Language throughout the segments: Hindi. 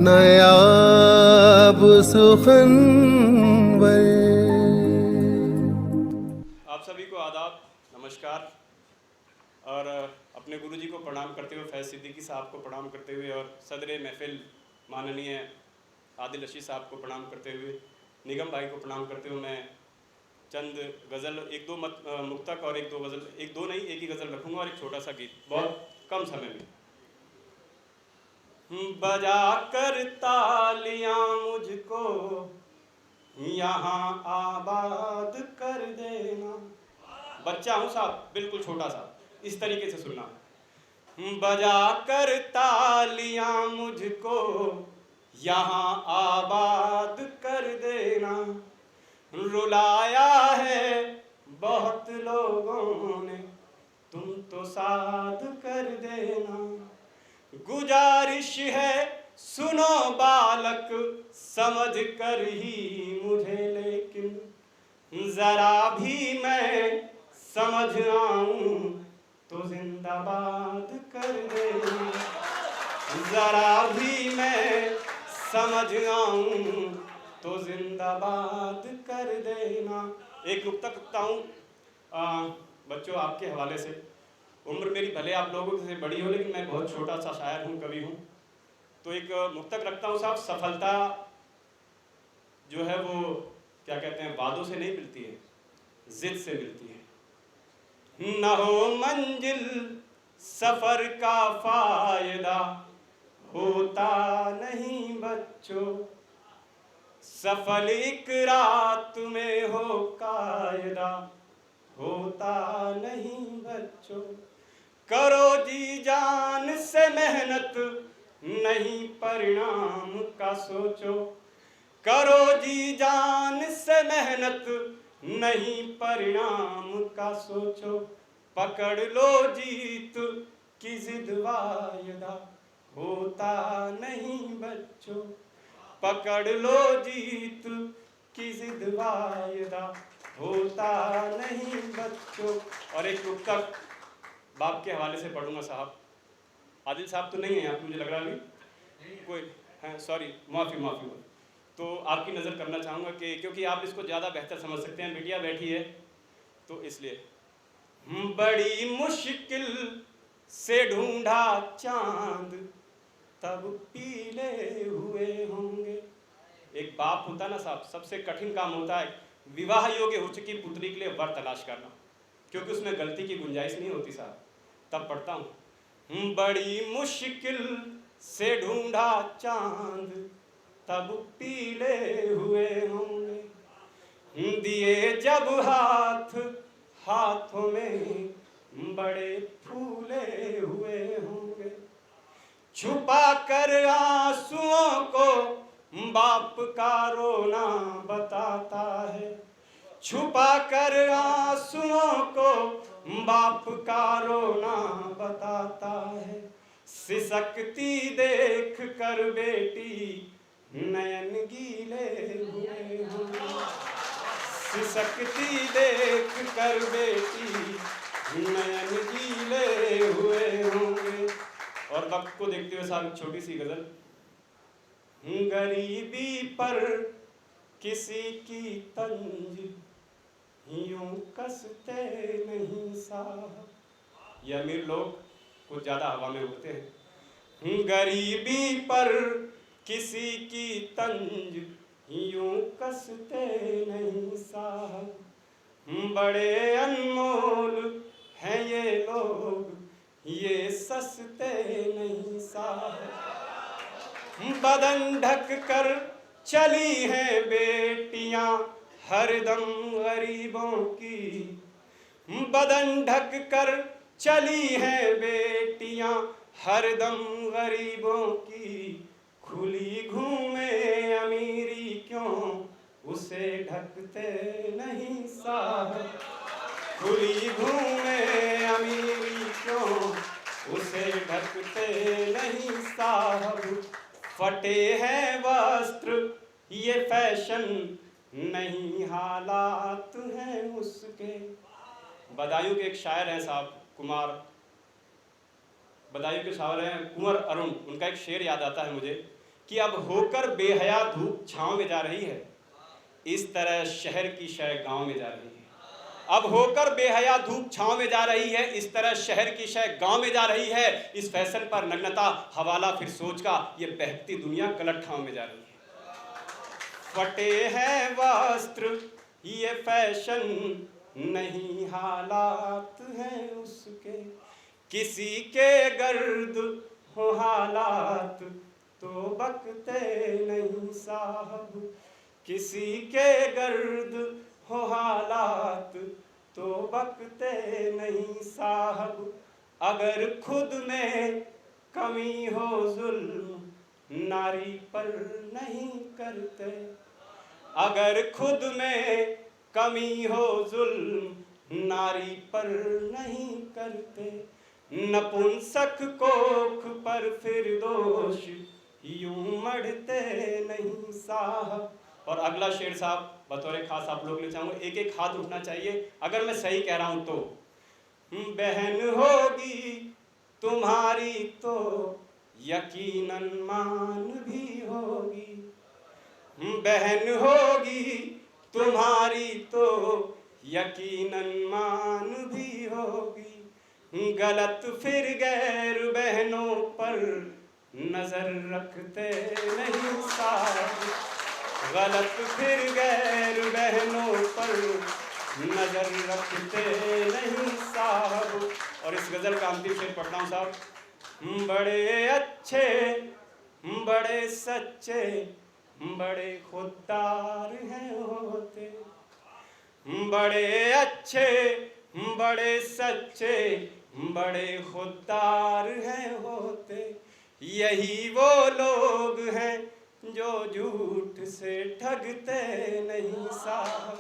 नायाब सुखनवर। आप सभी को आदाब, नमस्कार। और अपने गुरुजी को प्रणाम करते हुए, फैज़ सिद्दीकी साहब को प्रणाम करते हुए और सदर महफिल माननीय आदिल रशीद साहब को प्रणाम करते हुए, निगम भाई को प्रणाम करते हुए मैं चंद गज़ल, एक दो मुक्तक और एक दो गज़ल, एक दो नहीं एक ही गज़ल रखूँगा और एक छोटा सा गीत, बहुत कम समय में। बजा कर तालियां मुझको यहाँ आबाद कर देना। बच्चा हूँ साहब, बिल्कुल छोटा सा, इस तरीके से सुनना। बजा कर तालियां मुझको यहाँ आबाद कर देना। रुलाया है बहुत लोगों ने, तुम तो साध कर देना। गुजारिश है सुनो बालक, समझ कर ही मुझे, लेकिन जरा भी मैं समझ आऊं तो जिंदाबाद कर देना। जरा भी मैं समझ आऊं तो जिंदाबाद कर देना। एक मुक्तक रखता हूँ बच्चों आपके हवाले से। उम्र मेरी भले आप लोगों से बड़ी हो, लेकिन मैं बहुत छोटा सा शायर हूँ, कवि हूँ। तो एक मुक्तक रखता हूँ साहब। सफलता जो है वो क्या कहते हैं, वादों से नहीं मिलती है, जिद से मिलती है। न हो मंजिल सफर का फायदा, होता नहीं बच्चों। सफल एक रात में हो कायदा, होता नहीं बच्चों। करो जी जान से मेहनत, नहीं परिणाम का सोचो। करो जी जान से मेहनत, नहीं परिणाम का सोचो। पकड़ लो जीत की जिद वायदा, होता नहीं बच्चों। पकड़ लो जीत की जिद वायदा, होता नहीं बच्चों। और एक मुक्तक बाप के हवाले से पढ़ूंगा साहब। आदिल साहब तो नहीं है यहाँ, मुझे लग रहा है कोई है, सॉरी, माफ़ी। तो आपकी नज़र करना चाहूँगा कि क्योंकि आप इसको ज़्यादा बेहतर समझ सकते हैं, मीडिया बैठी है तो इसलिए। बड़ी मुश्किल से ढूंढा चांद, तब पीले हुए होंगे। एक बाप होता ना साहब, सबसे कठिन काम होता है विवाह योग्य हो चुकी पुत्री के लिए वर तलाश करना, क्योंकि उसमें गलती की गुंजाइश नहीं होती साहब। तब पढ़ता हूँ, बड़ी मुश्किल से ढूंढा चांद, तब पीले हुए होंगे। दिए जब हाथों में, बड़े फूले हुए होंगे। छुपा कर आंसुओं को बाप का रोना बताता है। छुपा कर आंसुओं को बाप का रोना बताता है। सिसकती देख कर बेटी, नयन गीले हुए होंगे। सिसकती देख कर बेटी, नयन गीले हुए होंगे। और वक्त को देखते हुए साहब छोटी सी गजल। गरीबी पर किसी की तंज, यूं कसते नहीं साहब। ये अमीर लोग कुछ ज़्यादा हवा में उड़ते हैं। गरीबी पर किसी की तंज, यूं कसते नहीं साहब। बड़े अनमोल हैं ये लोग, ये सस्ते नहीं साहब। बदन ढक कर चली हैं बेटियां हरदम गरीबों की। बदन ढक कर चली हैं बेटियां हरदम गरीबों की। खुली घूमे अमीरी क्यों, उसे ढकते नहीं साहब। खुली घूमे अमीरी क्यों, उसे ढकते नहीं साहब। फटे हैं वस्त्र ये फैशन, नहीं हालात हैं उसके। बदायूं के एक शायर हैं साहब, बदायूं के शायर हैं कुंवर अरुण। उनका एक शेर याद आता है मुझे कि अब होकर बेहया धूप छांव में जा रही है, इस तरह शहर की शय गांव में जा रही है। अब होकर बेहया धूप छांव में जा रही है, इस तरह शहर की शय गांव में जा रही है। इस फैशन पर नग्नता हवाला फिर सोच का, ये बहकती दुनिया गलत ठाव में जा रही है। फटे हैं वस्त्र ये फैशन नहीं, हालात हैं उसके, किसी के गर्द हो हालात तो बकते नहीं साहब, किसी के गर्द हो हालात तो बकते नहीं साहब। अगर खुद में कमी हो जुल्म नारी पर नहीं करते, अगर खुद में कमी हो जुल्म नारी पर नहीं करते, नपुंसक कोख पर फिर दोष यूं मढ़ते नहीं साहब। और अगला शेर साहब बतौर खास आप लोग ले चाहूँगा, एक एक हाथ उठना चाहिए अगर मैं सही कह रहा हूँ तो। बहन होगी तुम्हारी तो यकीनन मान भी होगी, बहन होगी तुम्हारी तो यकीनन मान भी होगी। गलत फिर गैर बहनों पर नजर रखते नहीं साहब, गलत फिर गैर बहनों पर नजर रखते नहीं साहब। और इस गजल का अंतिम शेर पढ़ता हूँ साहब। बड़े अच्छे बड़े सच्चे बड़े खुददार हैं होते, बड़े अच्छे बड़े सच्चे बड़े खुददार हैं होते, यही वो लोग हैं जो झूठ से ठगते नहीं साहब,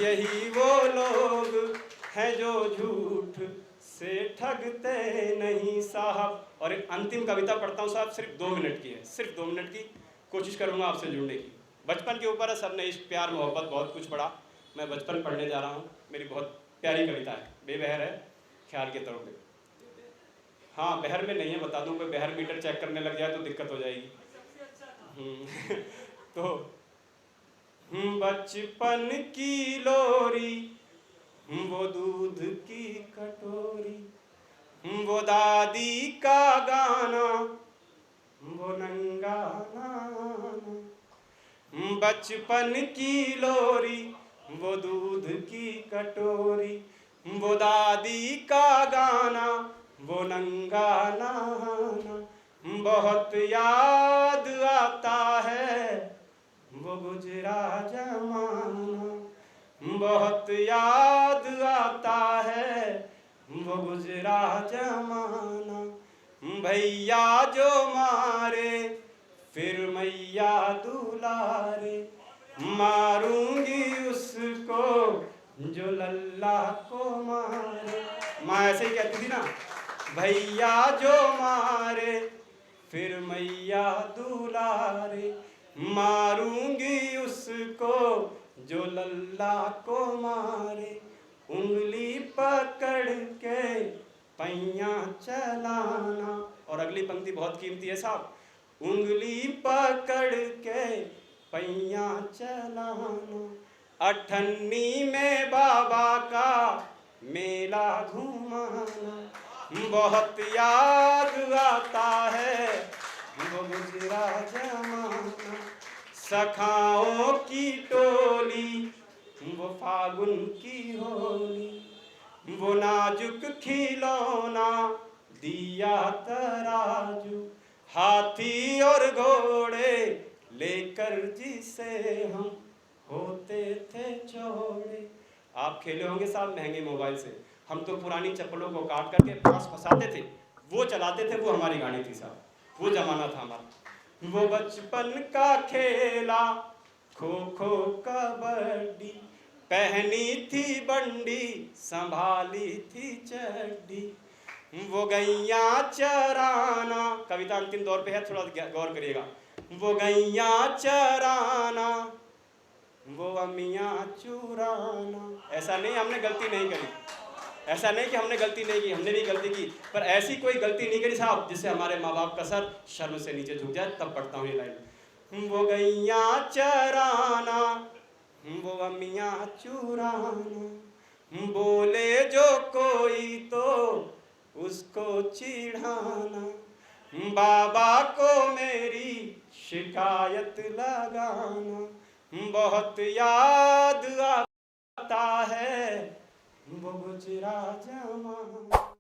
यही वो लोग हैं जो झूठ से ठगते नहीं साहब। और एक अंतिम कविता पढ़ता हूँ साहब, सिर्फ 2 मिनट की है, सिर्फ 2 मिनट की कोशिश करूँगा आपसे जुड़ने की। बचपन के ऊपर है, सबने इश्क प्यार मोहब्बत बहुत कुछ पढ़ा, मैं बचपन पढ़ने जा रहा हूँ। मेरी बहुत प्यारी कविता है, बेबहर है ख्याल के तौर पे। हाँ बहर में नहीं है, बता दूँ, कोई बहर मीटर चेक करने लग जाए तो दिक्कत हो जाएगी। तो बचपन की लोरी वो दूध की कटोरी, वो दादी का गाना वो नंगा नाना, बचपन की लोरी वो दूध की कटोरी, वो दादी का गाना वो नंगा नाना। बहुत याद आता है वो गुजरा जमाना, बहुत याद आता है वो गुजरा जमाना। भैया जो मारे फिर मैया दुलारे, मारूंगी उसको जो लल्ला को मारे। माँ ऐसे ही कहती थी ना, भैया जो मारे फिर मैया दुलारे, मारूंगी उसको जो लल्ला को मारे। उंगली पकड़ के पैया चलाना। और अगली पंक्ति बहुत कीमती है साहब, उंगली पकड़ के पैया चलाना। अठन्नी में बाबा का मेला घुमाना, बहुत याद आता है वो गुजरा जमाना। सखाओं की टोली वो फागुन की होली, वो नाजुक खिलौना दिया तराजू, हाथी और घोड़े लेकर जिसे हम होते थे चौड़े। आप खेले होंगे साहब महंगे मोबाइल से, हम तो पुरानी चप्पलों को काट करके पास फंसाते थे, वो चलाते थे, वो हमारी गाड़ी थी साहब, वो जमाना था हमारा। वो बचपन का खेला खो खो कबड्डी, पहनी थी बंडी संभाली थी चड्डी, वो गैया चराना। कविता अंतिम दौर पे है, थोड़ा गौर करिएगा। वो गैया चराना वो अमियाँ चुराना। ऐसा नहीं, हमने गलती नहीं करी, ऐसा नहीं कि हमने गलती नहीं की, हमने भी गलती की, पर ऐसी कोई गलती नहीं करी साहब जिससे हमारे माँ बाप का सर शर्म से नीचे झुक जाए। तब पढ़ता हूँ ये लाइन। वो गैया चराना, वो अमियाँ चुराना, बोले जो कोई तो उसको चिढ़ाना, बाबा को मेरी शिकायत लगाना, बहुत याद आता है वो गुजरा जमाना।